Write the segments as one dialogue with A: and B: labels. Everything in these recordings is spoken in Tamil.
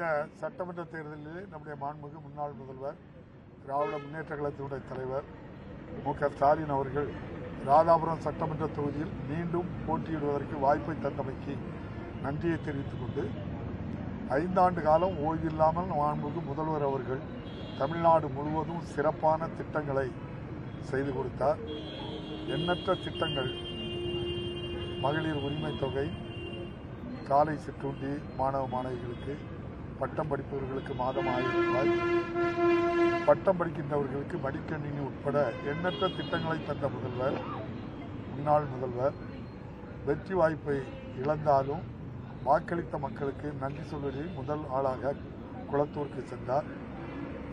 A: இந்த சட்டமன்ற தேர்தலில் நம்முடைய மாண்புமிகு முன்னாள் முதல்வர் திராவிட முன்னேற்ற கழகத்தினுடைய தலைவர் மு.க.ஸ்டாலின் அவர்கள் ராதாபுரம் சட்டமன்ற தொகுதியில் மீண்டும் போட்டியிடுவதற்கு வாய்ப்பை தந்தமைக்கு நன்றியை தெரிவித்துக் கொண்டு 5 ஆண்டு காலம் ஓய்வில்லாமல் மாண்புமிகு முதல்வர் அவர்கள் தமிழ்நாடு முழுவதும் சிறப்பான திட்டங்களை செய்து கொடுத்தார். எண்ணற்ற திட்டங்கள், மகளிர் உரிமை தொகை, காலை சிற்றுண்டி மாணவ மாணவிகளுக்கு, பட்டம் படிப்பவர்களுக்கு மாதம் 1000 ரூபாய், பட்டம் படிக்கின்றவர்களுக்கு மடிக்கணினி உட்பட எண்ணற்ற திட்டங்களை தந்த முதல்வர், முன்னாள் முதல்வர் வெற்றி வாய்ப்பை இழந்தாலும் வாக்களித்த மக்களுக்கு நன்றி சொல்வதை முதல் ஆளாக குளத்தூருக்கு சென்றார்.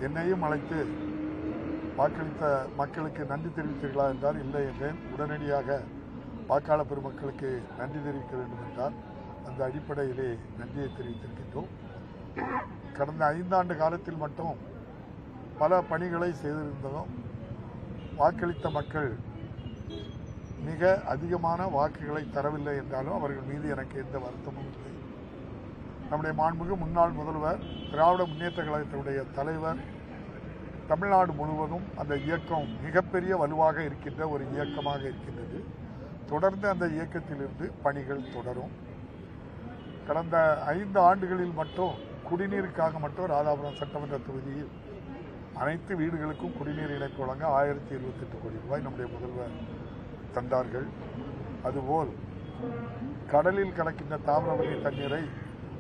A: என்னையும் அழைத்து வாக்களித்த மக்களுக்கு நன்றி தெரிவித்தீர்களா என்றார். இல்லை என்றேன். உடனடியாக வாக்காளர் பெருமக்களுக்கு நன்றி தெரிவிக்க வேண்டும் என்றார். அந்த அடிப்படையிலே நன்றியை தெரிவித்திருக்கின்றோம். கடந்த 5 ஆண்டு காலத்தில் மட்டும் பல பணிகளை செய்திருந்தோம். வாக்களித்த மக்கள் மிக அதிகமான வாக்குகளை தரவில்லை என்றாலும் அவர்கள் மீது எனக்கு எந்த வருத்தமும் இல்லை. நம்முடைய மாண்புமிகு முன்னாள் முதல்வர், திராவிட முன்னேற்ற கழகத்தினுடைய தலைவர், தமிழ்நாடு முழுவதும் அந்த இயக்கம் மிகப்பெரிய வலுவாக இருக்கின்ற ஒரு இயக்கமாக இருக்கின்றது. தொடர்ந்து அந்த இயக்கத்திலிருந்து பணிகள் தொடரும். கடந்த 5 ஆண்டுகளில் மட்டும் குடிநீருக்காக மட்டும் ராதாபுரம் சட்டமன்ற தொகுதியில் அனைத்து வீடுகளுக்கும் குடிநீர் இணைப்பு வழங்க 1028 கோடி ரூபாய் நம்முடைய முதல்வர் தந்தார்கள். அதுபோல் கடலில் கலக்கின்ற தாமிரபரணி தண்ணீரை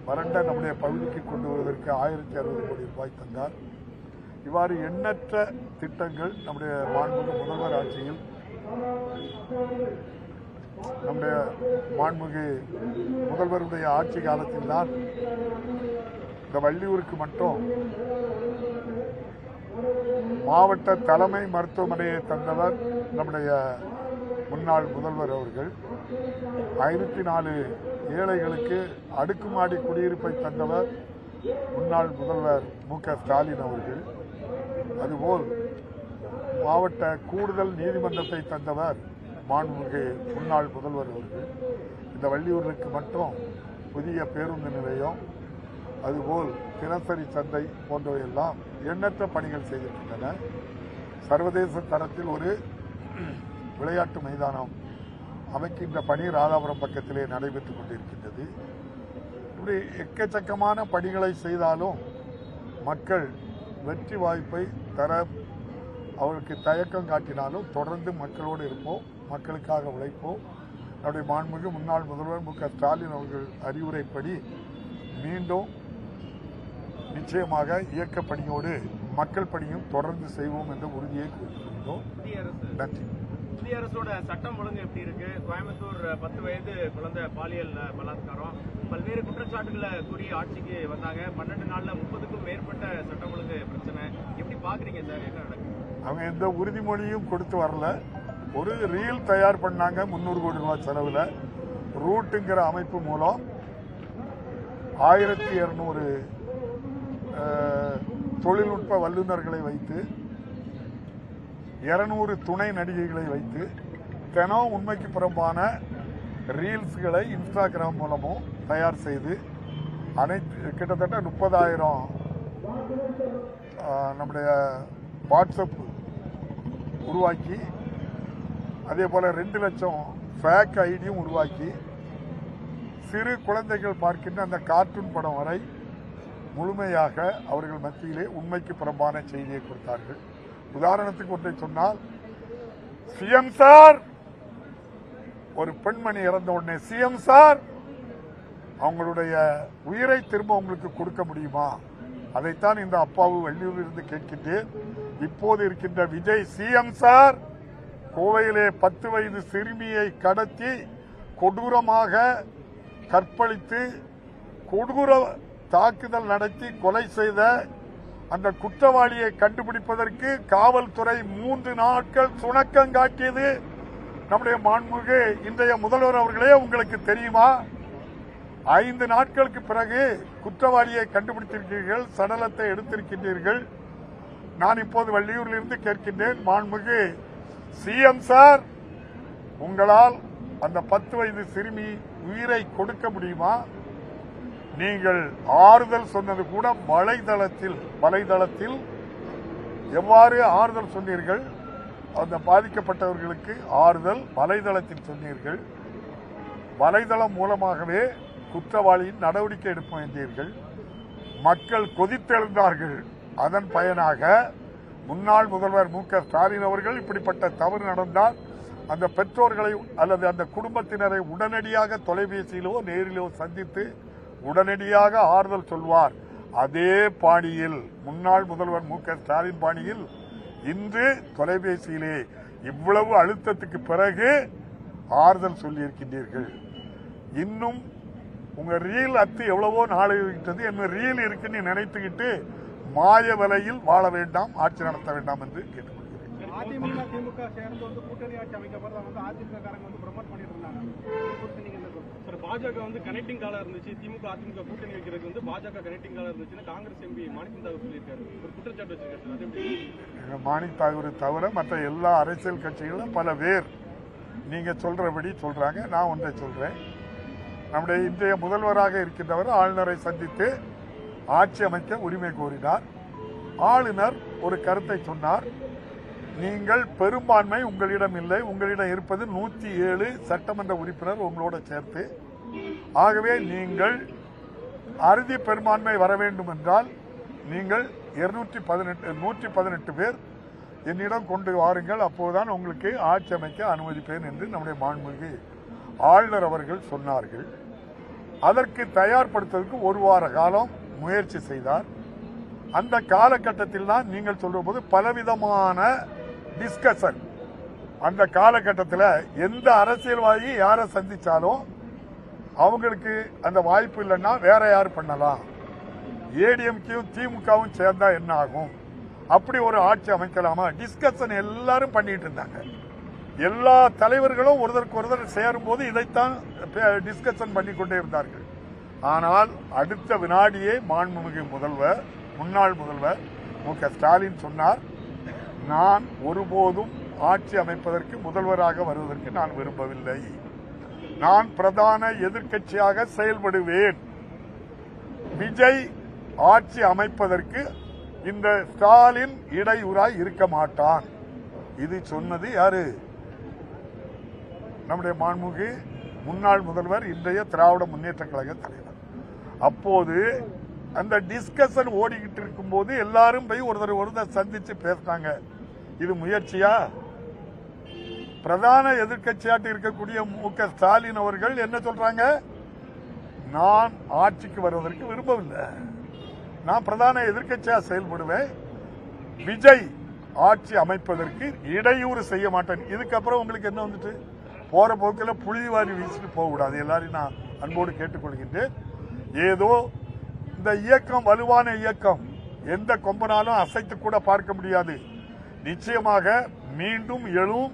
A: வறண்ட நம்முடைய பகுதிக்கு கொண்டு வருவதற்கு 1060 கோடி ரூபாய் தந்தார். இவ்வாறு எண்ணற்ற திட்டங்கள் நம்முடைய மாண்புமிகு முதல்வர் ஆட்சியில், நம்முடைய மாண்புமிகு முதல்வருடைய ஆட்சி காலத்தில் தான் இந்த வள்ளியூருக்கு மட்டும் மாவட்ட தலைமை மருத்துவமனையை தந்தவர் நம்முடைய முன்னாள் முதல்வர் அவர்கள். 504 ஏழைகளுக்கு அடுக்குமாடி குடியிருப்பை தந்தவர் முன்னாள் முதல்வர் மு.க.ஸ்டாலின் அவர்கள். அதுபோல் மாவட்ட கூடுதல் நீதிமன்றத்தை தந்தவர் மாண்புமிகு முன்னாள் முதல்வர் அவர்கள். இந்த வள்ளியூருக்கு மட்டும் புதிய பேருந்து நிலையம், அதுபோல் தினசரி சந்தை போன்றவையெல்லாம் எண்ணற்ற பணிகள் செய்திருக்கின்றன. சர்வதேச தரத்தில் ஒரு விளையாட்டு மைதானம் அமைக்கின்ற பணி ராதாபுரம் பக்கத்திலே நடைபெற்றுக் கொண்டிருக்கின்றது. இப்படி எக்கச்சக்கமான பணிகளை செய்தாலும் மக்கள் வெற்றி வாய்ப்பை தர அவருக்கு தயக்கம் காட்டினாலும் தொடர்ந்து மக்களோடு இருப்போம், மக்களுக்காக உழைப்போம். நம்முடைய மாண்புமிகு முன்னாள் முதல்வர் மு.க.ஸ்டாலின் அவர்கள் அறிவுரைப்படி மீண்டும் நிச்சயமாக இயக்க பணியோடு மக்கள் பணியும் தொடர்ந்து செய்வோம் என்ற உறுதியை கூறுகின்றோம். நன்றி.
B: மத்திய அரசோட சட்டம் ஒழுங்கு எப்படி இருக்கு? கோயம்புத்தூர் 10 வயது குழந்தை பாலியல் பலாத்காரம், பல்வேறு குற்றச்சாட்டுகளை கூறி ஆட்சிக்கு வந்தாங்க. 12 நாள்ல 30க்கும் மேற்பட்ட சட்டம் ஒழுங்கு பிரச்சனை. எப்படி பாக்குறீங்க சார்? என்ன நடக்குது? அவங்க
A: எந்த உறுதிமொழியும் கொடுத்து வரல. ஒரு ரீல் தயார் பண்ணாங்க 300 கோடி ரூபாய் செலவுல. ரூட்டுங்கிற அமைப்பு மூலம் 1200 தொழில்நுட்ப வல்லுநர்களை வைத்து 200 துணை நடிகைகளை வைத்து தினம் உண்மைக்கு புறம்பான ரீல்ஸ்களை இன்ஸ்டாகிராம் மூலமும் தயார் செய்து கிட்டத்தட்ட 30,000 நம்முடைய வாட்ஸ்அப் உருவாக்கி, அதே போல 2 லட்சம் ஃபேக் ஐடியும் உருவாக்கி சிறு குழந்தைகள் பார்க்கின்ற அந்த கார்ட்டூன் படம் வரை முழுமையாக அவர்கள் மத்தியிலே உண்மைக்கு புறம்பான செய்தியை கொடுத்தார்கள். உதாரணத்துக்கு ஒன்றை சொன்னால், சிஎம் சார், ஒரு பெண்மணி இறந்த உடனே சிஎம் சார் அவங்களுடைய உயிரை திரும்ப உங்களுக்கு கொடுக்க முடியுமா? அதைத்தான் இந்த அப்பாவு வள்ளியூரில் இருந்து கேட்கின்றேன். இப்போது இருக்கின்ற விஜய், சிஎம் சார், கோவையிலே 10 வயது சிறுமியை கடத்தி கொடூரமாக கற்பழித்து கொடூர தாக்குதல் நடத்தி கொலை செய்த அந்த குற்றவாளியை கண்டுபிடிப்பதற்கு காவல்துறை 3 நாட்கள் சுணக்கம் காட்டியது நம்முடைய மாண்புமிகு இன்றைய முதல்வர் அவர்களே, உங்களுக்கு தெரியுமா? 5 நாட்களுக்கு பிறகு குற்றவாளியை கண்டுபிடித்திருக்கிறீர்கள், சடலத்தை எடுத்திருக்கின்றீர்கள். நான் இப்போது வள்ளியூரில் இருந்து கேட்கின்றேன், மாண்புமிகு சிஎம் சார், உங்களால் அந்த 10 வயது சிறுமி உயிரை கொடுக்க முடியுமா? நீங்கள் ஆறுதல் சொன்னது கூட வலைதளத்தில் எவ்வாறு ஆறுதல் சொன்னீர்கள்? அந்த பாதிக்கப்பட்டவர்களுக்கு ஆறுதல் வலைதளத்தில் சொன்னீர்கள். வலைதளம் மூலமாகவே குற்றவாளியின் நடவடிக்கை எடுக்க வேண்டியீர்கள். மக்கள் கொதித்தெழுந்தார்கள். அதன் பயனாக முன்னாள் முதல்வர் மு.க.ஸ்டாலின் அவர்கள் இப்படிப்பட்ட தவறு நடந்தால் அந்த பெற்றோர்களை அல்லது அந்த குடும்பத்தினரை உடனடியாக தொலைபேசியிலோ நேரிலோ சந்தித்து உடனடியாக ஆறுதல் சொல்வார். அதே பாணியில் முன்னாள் முதல்வர் மு.க.ஸ்டாலின் பாணியில் இன்று தொலைபேசியிலே இவ்வளவு அழுத்தத்துக்கு பிறகு ஆறுதல் சொல்லியிருக்கின்றீர்கள். இன்னும் உங்க ரீல் அத்து எவ்வளவோ நாளைவிட்டது, என்ன ரீல் இருக்குன்னு நினைத்துக்கிட்டு மாய விலையில் வாழ வேண்டாம், ஆட்சி நடத்த வேண்டாம் என்று கேட்டுக்கொள்கிறேன்.
C: அதிமுக திமுக சேர்ந்து கூட்டணி ஆட்சி அமைக்கப்படுறத அதிமுக காரங்க ப்ரமோட் பண்ணிட்டு இருந்தாங்க. பாஜக கனெக்டிங் காலா இருந்துச்சு, திமுக அதிமுக கூட்டணி வைக்கிறதுக்கு பாஜக கனெக்டிங் காலா இருந்துச்சுன்னு காங்கிரஸ் எம்பி மாணிக்கம் தாகூர் சொல்லியிருக்காரு. ஒரு குற்றச்சாட்டு வச்சிருக்காரு.
A: மாணிக் தாகூரை தவிர மற்ற எல்லா அரசியல் கட்சிகளும் பல பேர் நீங்க சொல்றபடி சொல்றாங்க. நான் ஒன்றை சொல்றேன். நம்முடைய இன்றைய முதல்வராக இருக்கின்றவர் ஆளுநரை சந்தித்து ஆட்சி அமைக்க உரிமை கோரினார். ஆளுநர் ஒரு கருத்தை சொன்னார். நீங்கள் பெரும்பான்மை உங்களிடம் இல்லை, உங்களிடம் இருப்பது 107 சட்டமன்ற உறுப்பினர் உங்களோட சேர்த்து. ஆகவே நீங்கள் அறுதி பெரும்பான்மை வர வேண்டும் என்றால் நீங்கள் 118 பேர் என்னிடம் கொண்டு வாருங்கள், அப்போதுதான் உங்களுக்கு ஆட்சி அமைக்க அனுமதிப்பேன் என்று நம்முடைய மாண்புமிகு ஆளுநர் அவர்கள் சொன்னார்கள். அதற்கு தயார்படுத்துவதற்கு ஒரு வார காலம் முயற்சி செய்தார். அந்த காலகட்டத்தில் தான் நீங்கள் சொல்ற போது பலவிதமான டிஸ்கஷன். அந்த காலகட்டத்தில் எந்த அரசியல்வாதி யாரை சந்திச்சாலும் அவங்களுக்கு அந்த வாய்ப்பு இல்லைன்னா வேற யார் பண்ணலாம், ஏடிஎம்கேயும் திமுகவும் சேர்ந்தா என்ன ஆகும், அப்படி ஒரு ஆட்சி அமைக்கலாமா, டிஸ்கஷன் எல்லாரும் பண்ணிட்டு இருந்தாங்க. எல்லா தலைவர்களும் ஒருத்தருக்கு சேரும் போது இதைத்தான் டிஸ்கஷன் பண்ணிக்கொண்டே இருந்தார்கள். ஆனால் அடுத்த வினாடியே மாண்புமிகு முதல்வர் முன்னாள் முதல்வர் மு.க.ஸ்டாலின் சொன்னார், நான் ஒருபோதும் ஆட்சி அமைப்பதற்கு முதல்வராக வருவதற்கு நான் விரும்பவில்லை, நான் பிரதான எதிர்க்கட்சியாக செயல்படுவேன், விஜய் ஆட்சி அமைப்பதற்கு இந்த ஸ்டாலின் இடையூறாய் இருக்க மாட்டான். இது சொன்னது யாரு? நம்முடைய மாண்புமிகு முன்னாள் முதல்வர், இன்றைய திராவிட முன்னேற்ற கழக தலைவர். அப்போது அந்த டிஸ்கஷன் ஓடிக்கிட்டு இருக்கும் போது எல்லாரும் போய் ஒருத்தர் சந்திச்சு பேசினாங்க. இது முயற்சியா? பிரதான எதிர்க்கட்சியாட்டு இருக்கக்கூடிய மு.க.ஸ்டாலின் அவர்கள் என்ன சொல்றாங்க? நான் ஆட்சிக்கு வருவதற்கு விரும்பவில்லை, நான் பிரதான எதிர்க்கட்சியா செயல்படுவேன், விஜய் ஆட்சி அமைப்பதற்கு இடையூறு செய்ய மாட்டேன். இதுக்கப்புறம் உங்களுக்கு என்ன வந்துட்டு போற போக்கில் புழுதிவாரி வீசிட்டு போகக்கூடாது. எல்லாரையும் நான் அன்போடு கேட்டுக்கொள்கின்றேன். ஏதோ இந்த இயக்கம் வலுவான இயக்கம், எந்த கொம்பனாலும் அசைத்து கூட பார்க்க முடியாது. நிச்சயமாக மீண்டும் எழும்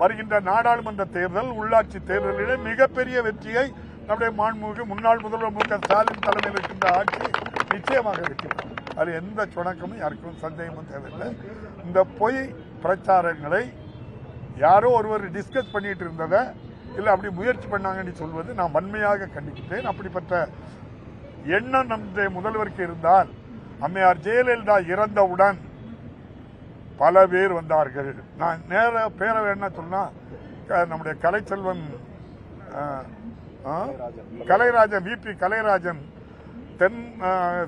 A: வருகின்ற நாடாளுமன்ற தேர்தல், உள்ளாட்சி தேர்தலிலே மிகப்பெரிய வெற்றியை நம்முடைய மாண்புமிகு முன்னாள் முதல்வர் மு.க.ஸ்டாலின் தலைமையில் இருக்கின்ற ஆட்சி நிச்சயமாக வெற்றி. அது எந்த சுணக்கமும் யாருக்கும் சந்தேகமும் தேவையில்லை. இந்த பொய் பிரச்சாரங்களை யாரோ ஒருவர் டிஸ்கஸ் பண்ணிட்டு இருந்ததை இல்லை அப்படி முயற்சி பண்ணாங்கன்னு சொல்வது நான் வன்மையாக கண்டிக்கிறேன். அப்படிப்பட்ட எண்ணம் நம்முடைய முதல்வருக்கு இருந்தால் அம்மையார் ஜெயலலிதா இறந்தவுடன் பல பேர் வந்தார்கள். நான் நேர பேர வேணா சொன்னா நம்முடைய கலைச்செல்வன் கலைராஜன், விபி கலைராஜன்,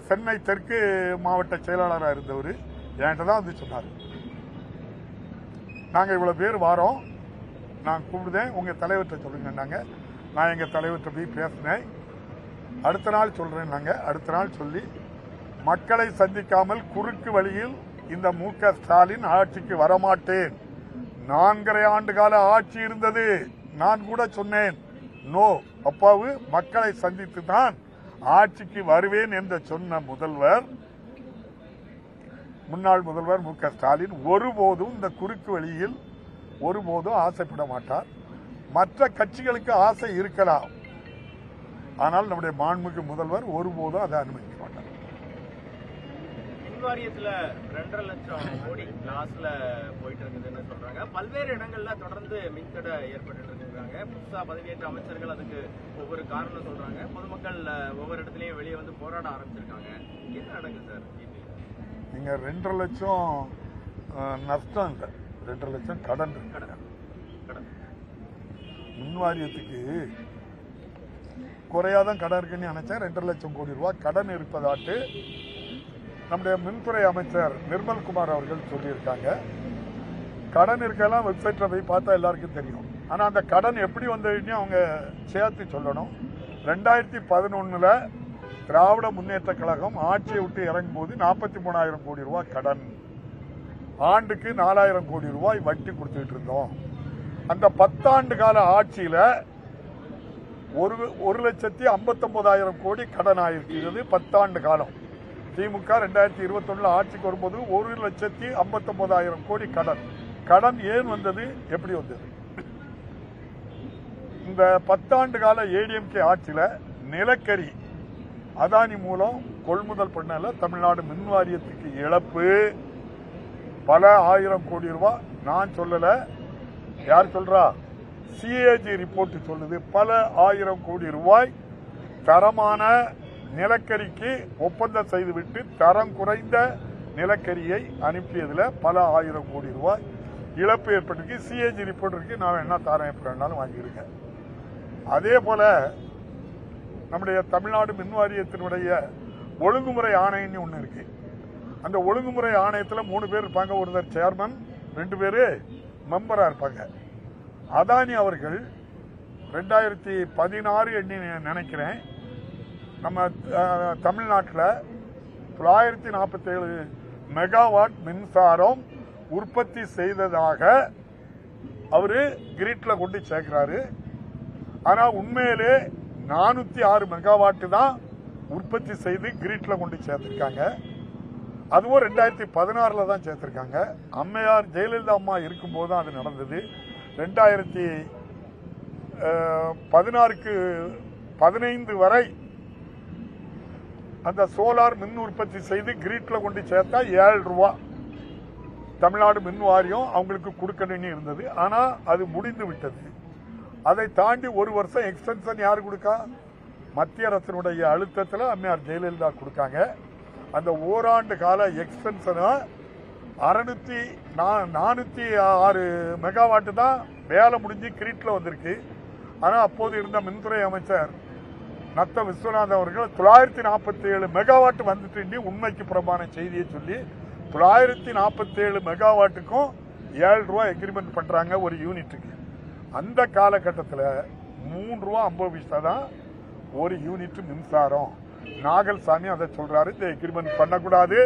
A: சென்னை தெற்கு மாவட்ட செயலாளராக இருந்தவர் என்கிட்ட தான் வந்து சொன்னார், நாங்கள் இவ்வளவு பேர் வாரோம், நான் கூப்பிடுதேன், உங்க தலைவர்கிட்ட சொல்லுங்க. நான் எங்க தலைவர்கிட்ட போய் பேசினேன், அடுத்த நாள் சொல்றேன். அடுத்த நாள் சொல்லி மக்களை சந்திக்காமல் குறுக்கு வழியில் இந்த மு.க.ஸ்டாலின் ஆட்சிக்கு வரமாட்டேன். 4.5 ஆண்டு கால ஆட்சி இருந்தது, நான் கூட சொன்னேன் நோ, அப்பாவு மக்களை சந்தித்து தான் ஆட்சிக்கு வருவேன் என்று சொன்ன முதல்வர் முன்னாள் முதல்வர் மு.க.ஸ்டாலின் ஒருபோதும் இந்த குறுக்கு வழியில் ஒருபோதும் ஆசைப்பட மாட்டார். மற்ற கட்சிகளுக்கு ஆசை இருக்கலாம், ஆனால் நம்முடைய மாண்புமிகு முதல்வர் ஒருபோதும் அதை அனுமதிக்க மாட்டார்.
B: மின் வாரியத்துல 2.5 லட்சம் கோடி லாஸ்ல போயிட்டு இருக்குதுன்னு சொல்றாங்க. பல்வேறு இடங்கள்ல தொடர்ந்து மின்தடை ஏற்பட்டு இருக்காங்க. புதுசா பதவியேற்ற அமைச்சர்கள் அதுக்கு ஒவ்வொரு காரணம் சொல்றாங்க. பொதுமக்கள் ஒவ்வொரு இடத்துலயும் வெளியே வந்து போராட ஆரம்பிச்சிருக்காங்க. என்ன நடக்குது சார்?
A: நீங்க 2.5 லட்சம் நஷ்டம் இல்லை, 2.5 லட்சம் கடன் மின் வாரியத்துக்கு குறையாதான் கடன் இருக்குன்னு நினைச்சேன். 2.5 லட்சம் கோடி ரூபாய் கடன் இருப்பதாட்டு நம்முடைய மின்துறை அமைச்சர் நிர்மல்குமார் அவர்கள் சொல்லியிருக்காங்க. கடன் இருக்கலாம், வெப்சைட்ல போய் பார்த்தா எல்லாருக்கும் தெரியும். ஆனா அந்த கடன் எப்படி வந்ததுன்னு அவங்க சேர்த்து சொல்லணும். 2011 திராவிட முன்னேற்ற கழகம் ஆட்சியை விட்டு இறங்கும் போது 43,000 கோடி ரூபாய் கடன், ஆண்டுக்கு 4,000 கோடி ரூபாய் வட்டி கொடுத்துட்டு இருந்தோம். அந்த 10 ஆண்டு கால ஆட்சியில 1,59,000 கோடி கடன் ஆயிருக்கிறது. 10 ஆண்டு காலம் திமுக 2021 ஆட்சிக்கு வரும்போது 1,59,000 கோடி கடன் ஏன் வந்தது, எப்படி வந்தது? இந்த 10 ஆண்டு கால ஏடிஎம்கே ஆட்சியில நிலக்கரி அதானி மூலம் கொள்முதல் பண்ணல தமிழ்நாடு மின் வாரியத்துக்கு இழப்பு பல 1000 கோடி ரூபாய். நான் சொல்லல, யார் சொல்றா? சிஏஜி ரிப்போர்ட் சொல்லுது. பல 1000 கோடி ரூபாய் தரமான நிலக்கரிக்கு ஒப்பந்தம் செய்துவிட்டு தரம் குறைந்த நிலக்கரியை அனுப்பியதுல பல 1000 கோடி ரூபாய் இழப்பு ஏற்பட்டிருக்கு. சிஏஜி ரிப்போர்ட் இருக்கு. நான் என்ன தாரம் எப்படி வேணாலும் வாங்கியிருக்கேன். அதே போல நம்முடைய தமிழ்நாடு மின் வாரியத்தினுடைய ஒழுங்குமுறை ஆணையம்னு ஒண்ணு இருக்கு. அந்த ஒழுங்குமுறை ஆணையத்தில் 3 பேர் இருப்பாங்க. ஒருத்தர் சேர்மன், 2 பேரு மெம்பரா இருப்பாங்க. அதானி அவர்கள் 2016 எண்ணி நினைக்கிறேன் நம்ம தமிழ்நாட்டில் 947 மெகாவாட் மின்சாரம் உற்பத்தி செய்ததாக அவரு கிரிட்ல கொண்டு சேர்க்கிறாரு. ஆனா உண்மையிலே 406 மெகாவாட் தான் உற்பத்தி செய்து கிரிட்ல கொண்டு சேர்த்திருக்காங்க. அதுவும் 2016 தான் சேர்த்திருக்காங்க. அம்மையார் ஜெயலலிதா அம்மா இருக்கும்போது தான் அது நடந்தது. 2016க்கு 15 வரை அந்த சோலார் மின் உற்பத்தி செய்து கிரிட்ல கொண்டு சேர்த்தா 7 ரூபாய் தமிழ்நாடு மின் வாரியம் அவங்களுக்கு கொடுக்கணும்னு இருந்தது. ஆனா அது முடிந்து விட்டது. அதை தாண்டி 1 வருஷம் எக்ஸ்டென்ஷன் யாரு கொடுக்கா? மத்திய அரசினுடைய அழுத்தத்தில் அம்மையார் ஜெயலலிதா கொடுக்காங்க. அந்த ஓராண்டு கால எக்ஸ்டென்ஷனை 406 மெகாவாட் தான் வேலை முடிஞ்சு கிரீட்ல வந்திருக்கு. ஆனா அப்போது இருந்த மின்துறை அமைச்சர் நத்த விஸ்வநாதன் அவர்கள் 947 மெகாவாட் வந்துட்டு உண்மைக்கு புறம்பான செய்தியை சொல்லி 947 மெகாவாட்டுக்கும் 7 ரூபாய் எக்ரிமெண்ட் பண்றாங்க ஒரு யூனிட்டுக்கு. அந்த காலகட்டத்தில் 3 ரூபா 50 பைசா தான் ஒரு யூனிட் மின்சாரம். நாகல்சாமி அதை சொல்றாரு, இந்த எக்ரிமெண்ட் பண்ணக்கூடாது,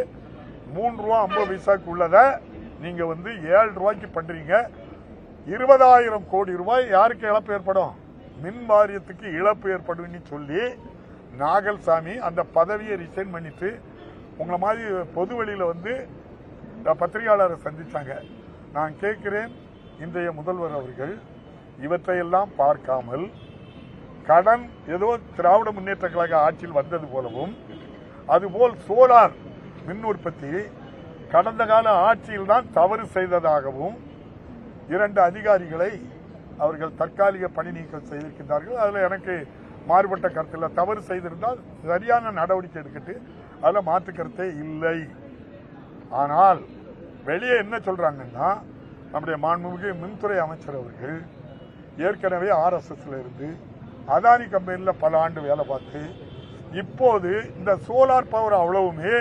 A: 3 ரூபா 50 பைசாக்கு உள்ளதை நீங்க 7 ரூபாய்க்கு பண்றீங்க. 20,000 கோடி ரூபாய் யாருக்கு இழப்பு ஏற்படும்? மின் வாரியத்துக்கு இழப்பு ஏற்படும் சொல்லி நாகல்சாமி அந்த பதவியை ரிசைன் பண்ணிட்டு உங்களை மாதிரி பொது வெளியில பத்திரிகையாளரை சந்திச்சாங்க. நான் கேட்கிறேன், இன்றைய முதல்வர் அவர்கள் இவற்றையெல்லாம் பார்க்காமல் கடன் ஏதோ திராவிட முன்னேற்ற கழக ஆட்சியில் வந்தது போலவும், அதுபோல் சோலார் மின் உற்பத்தி கடந்த கால ஆட்சியில் தான் தவறு செய்ததாகவும் 2 அதிகாரிகளை அவர்கள் தற்காலிக பணி நீக்கம் செய்திருக்கின்றார்கள். அதில் எனக்கு மாறுபட்ட கருத்தில் தவறு செய்திருந்தால் சரியான நடவடிக்கை எடுக்கட்டு, அதில் மாற்று கருத்தே இல்லை. ஆனால் வெளியே என்ன சொல்றாங்கன்னா, நம்முடைய மாண்புமிகு மின்துறை அமைச்சர் அவர்கள் ஏற்கனவே RSSல இருந்து அதானி கம்பெனியில் பல ஆண்டு வேலை பார்த்து இப்போது இந்த சோலார் பவர் அவ்வளவுமே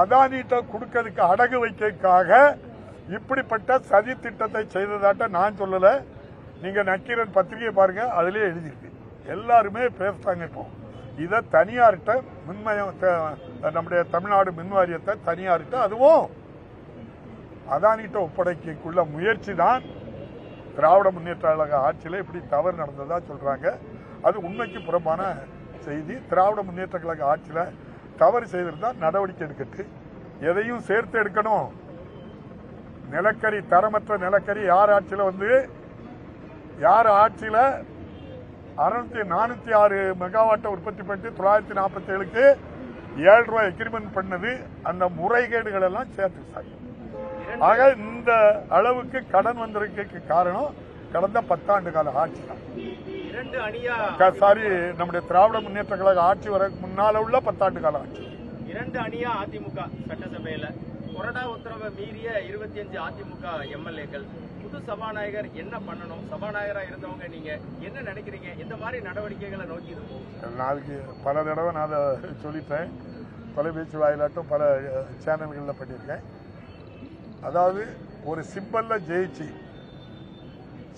A: அதானிட்ட கொடுக்கறதுக்கு அடகு வைக்கிறதுக்காக இப்படிப்பட்ட சதி திட்டத்தை செய்ததாட்ட நான் சொல்லல. நீங்க நக்கீரன் பத்திரிகை பாருங்க, அதிலே எழுதியிருக்கு. எல்லாருமே பேசுறாங்க. இப்போ இதை தனியார்கிட்ட நம்முடைய தமிழ்நாடு மின் வாரியத்தை தனியார்கிட்ட, அதுவும் அதானிட்ட ஒப்படைக்குள்ள முயற்சி தான் திராவிட முன்னேற்ற கழக ஆட்சியில் இப்படி தவறு நடந்ததா சொல்றாங்க. அது உண்மைக்கு புறம்பான செய்தி. திராவிட முன்னேற்ற கழக ஆட்சியில் தவறு செய்திருந்தா நடவடிக்கை எடுக்கட்டு, எதையும் சேர்த்து எடுக்கணும். நிலக்கரி, தரமற்ற நிலக்கரி யார் ஆட்சியில் 406 மெகாவாட்டை உற்பத்தி பண்ணிட்டு 947க்கு ரூபாய் எக்ரிமெண்ட் பண்ணது அந்த முறைகேடுகள் எல்லாம் சேர்த்து சார். ஆக இந்த அளவுக்கு கடன் வந்திருக்க காரணம் கடந்த 10 ஆண்டு கால ஆட்சி தான். சாரி, நம்முடைய திராவிட முன்னேற்ற கழக ஆட்சி வர முன்னால உள்ள 10 ஆண்டு கால ஆட்சி.
B: 2 அணியா அதிமுக சட்டசபையில கொறடா உத்தரவை மீறிய 25 அதிமுக எம்எல்ஏக்கள். புது சபாநாயகர் என்ன பண்ணணும்? சபாநாயகரா இருந்தவங்க நீங்க என்ன நினைக்கிறீங்க? இந்த மாதிரி நடவடிக்கைகளை நோக்கி இருக்கும்.
A: நாளைக்கு பல தடவை நான் அதை சொல்லிட்டேன், தொலைபேசி வாயிலாட்டும் பல சேனல்களில் பண்ணியிருக்கேன். அதாவது ஒரு சிம்பல்ல ஜெயிச்சு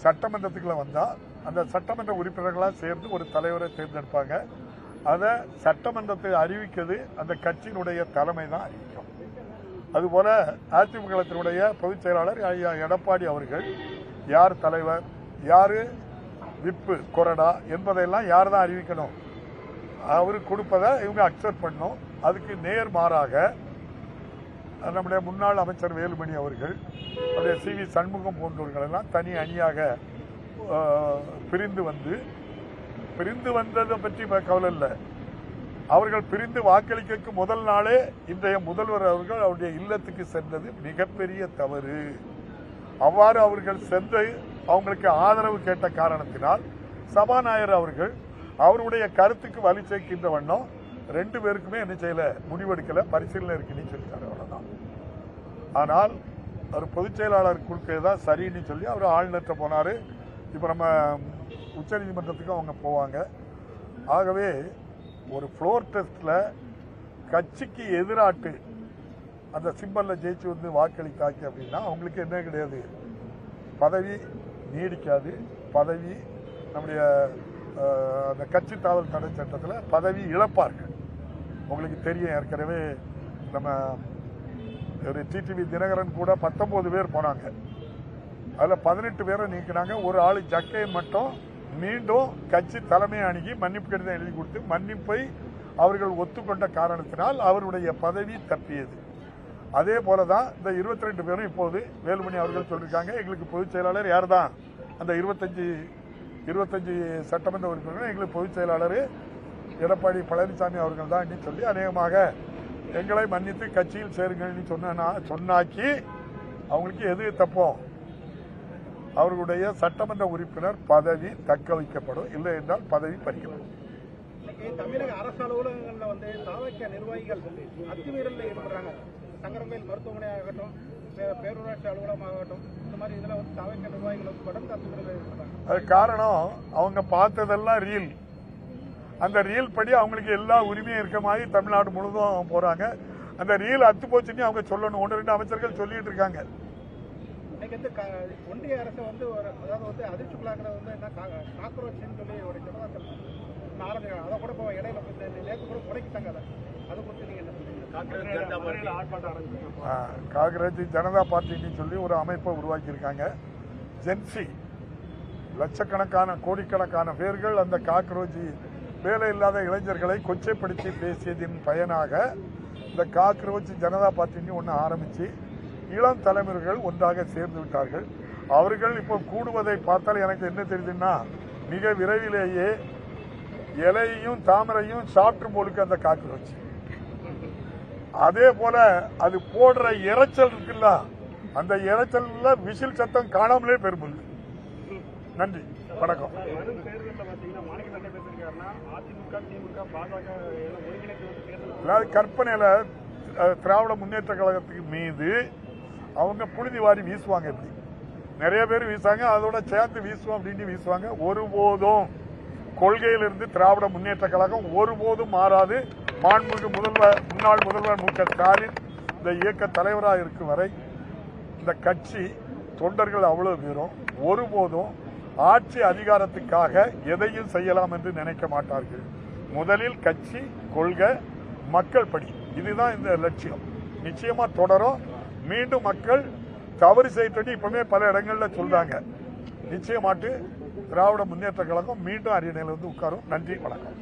A: சட்டமன்றத்துக்குள்ள வந்தா அந்த சட்டமன்ற உறுப்பினர்களாக சேர்ந்து ஒரு தலைவரை தேர்ந்தெடுப்பாங்க. அதை சட்டமன்றத்தை அறிவிக்கிறது அந்த கட்சியினுடைய தலைமை தான் அறிவிக்கும். அதுபோல அதிமுகத்தினுடைய பொதுச் செயலாளர் எடப்பாடி அவர்கள் யார் தலைவர், யாரு விப்பு கொறடா என்பதையெல்லாம் யார் தான் அறிவிக்கணும். அவரு கொடுப்பதை இவங்க அக்செப்ட் பண்ணணும். அதுக்கு நேர்மாறாக நம்முடைய முன்னாள் அமைச்சர் வேலுமணி அவர்கள், நம்முடைய CV சண்முகம் போன்றவர்கள் எல்லாம் தனி அணியாக பிரிந்து வந்ததை பற்றி கவலை இல்லை. அவர்கள் பிரிந்து வாக்களிக்க முதல் நாளே இன்றைய முதல்வர் அவர்கள் அவருடைய இல்லத்துக்கு சென்றது மிகப்பெரிய தவறு. அவ்வாறு அவர்கள் சென்று அவங்களுக்கு ஆதரவு கேட்ட காரணத்தினால் சபாநாயகர் அவர்கள் அவருடைய கருத்துக்கு வலி சேர்க்கின்ற வண்ணம் 2 பேருக்குமே என்ன செய்யல, முடிவெடுக்கல, பரிசீலனை இருக்குன்னு சொல்லிட்டாரு. அவ்வளவுதான். ஆனால் அவர் பொதுச் செயலாளர் கொடுக்கறதுதான் சரின்னு சொல்லி அவர் ஆளுநர்கிட்ட போனாரு. இப்ப நம்ம உச்ச நீதிமன்றத்துக்கு அவங்க போவாங்க. ஆகவே ஒரு ஃப்ளோர் டெஸ்ட்ல கட்சிக்கு எதிராட்டு அந்த சிம்பல்ல ஜெயிச்சு வந்து வாக்களித்தாக்கி அப்படின்னா அவங்களுக்கு என்ன கிடையாது, பதவி நீடிக்காது. பதவி நம்முடைய அந்த கட்சி தாவல் தடை சட்டத்தில் பதவி இழப்பார்கள். உங்களுக்கு தெரியும், ஏற்கனவே நம்ம ஒரு டிடிவி தினகரன் கூட 19 பேர் போனாங்க. அதில் 18 பேரை நீக்கினாங்க. ஒரு ஆளு ஜக்கையன் மட்டும் மீண்டும் கட்சி தலைமை அணுகி மன்னிப்பு கடிதம் எழுதி கொடுத்து மன்னிப்பை அவர்கள் ஒத்துக்கொண்ட காரணத்தினால் அவருடைய பதவி தப்பியது. அதே போலதான் இந்த 22 பேரும் இப்போது வேலுமணி அவர்கள் சொல்லியிருக்காங்க, எங்களுக்கு பொதுச் செயலாளர் யார் தான், அந்த 25 சட்டமன்ற உறுப்பினர்கள் எங்களுக்கு பொதுச் செயலாளர் எடப்பாடி பழனிசாமி அவர்கள் தான் சொல்லி அநேகமாக எங்களை மன்னித்து கட்சியில் சேருங்கன்னு சொன்னாக்கி அவங்களுக்கு எது தப்போம், அவர்களுடைய சட்டமன்ற உறுப்பினர் பதவி தக்க வைக்கப்படும், இல்லை என்றால் பதவி பறிக்கப்படும்.
C: தமிழக அரசு அலுவலகங்கள்ல வந்து தாவக நிர்வாகிகள் அத்துமீறல்ல ஈடுபடுறாங்க. சங்கரமேல் மருத்துவமனை ஆகட்டும், பேரூராட்சி அலுவலகமாகட்டும், இந்த மாதிரி இதுல வந்து தாவக நிர்வாகிகள் வந்து தொடர்ந்து அத்துமீறல் ஈடுபடுறாங்க.
A: அது காரணம் அவங்க பார்த்ததெல்லாம் ரீல். அந்த ரீல் படி அவங்களுக்கு எல்லா உரிமையும் இருக்க மாதிரி தமிழ்நாடு முழுதும் போறாங்க. அந்த ரீல் அத்து போச்சுன்னு அவங்க சொல்லணும். 1-2 அமைச்சர்கள் சொல்லிட்டு இருக்காங்க.
C: ஒன்றிய அரசு வந்து அதாவது வந்து அதிர்ச்சிக்குள்ளாக்குறது வந்து என்ன காக்ரோச்சின்னு சொல்லி ஒரு ஜனதாக்கள் ஆரம்பிக்கிறாங்க. அதை கூட இடையில நேற்று கூட உடைக்கிட்டாங்க. அதை குறித்து நீங்க என்ன சொல்றீங்க?
A: காங்கிரஸ் ஜனதா பார்ட்டின்னு சொல்லி ஒரு அமைப்பை உருவாக்கி இருக்காங்க. ஜென்சி லட்சக்கணக்கான கோடிக்கணக்கான பேர்கள் அந்த காக்ரோச்சி வேலை இல்லாத இளைஞர்களை கொச்சைப்படுத்தி பேசியதின் பயனாக இந்த காக்ரோச் ஜனதா பார்ட்டின்னு ஒன்று ஆரம்பிச்சு இளம் தலைமுறைகள் ஒன்றாக சேர்ந்து விட்டார்கள். அவர்கள் இப்போ கூடுவதை பார்த்தால் எனக்கு என்ன தெரியுதுன்னா, மிக விரைவிலேயே இலையையும் தாமரையும் சாப்பிட்டு போலுக்கு அந்த காக்ரோச். அதே போல அது போடுற இறைச்சல் இருக்குல்ல, அந்த இறைச்சல்ல விசில் சத்தம் காணாமலே பெரும்புது. நன்றி, வணக்கம். அதாவது கற்பனையில திராவிட முன்னேற்ற கழகத்துக்கு மீது அவங்க புழுதி வாரி வீசுவாங்க. எப்படி நிறைய பேர் வீசாங்க, அதோட சேர்த்து வீசுவோம் அப்படின்னு வீசுவாங்க. ஒருபோதும் கொள்கையிலிருந்து திராவிட முன்னேற்ற கழகம் ஒருபோதும் மாறாது. மாண்புமிகு முன்னாள் முதல்வர் மு.க. ஸ்டாலின் இந்த இயக்க தலைவராக இருக்கும் வரை இந்த கட்சி தொண்டர்கள் அவ்வளவு பேரும் ஒருபோதும் ஆட்சி அதிகாரத்துக்காக எதையும் செய்யலாம் என்று நினைக்க மாட்டார்கள். முதலில் கட்சி, கொள்கை, மக்கள் பணி, இதுதான் இந்த லட்சியம். நிச்சயமா தொடரும். மீண்டும் மக்கள் தவறு செய்யட்டு இப்பவுமே பல இடங்கள்ல சொல்றாங்க. நிச்சயமாட்டு திராவிட முன்னேற்ற கழகம் மீண்டும் அரியணையில் வந்து உட்காரும். நன்றி, வணக்கம்.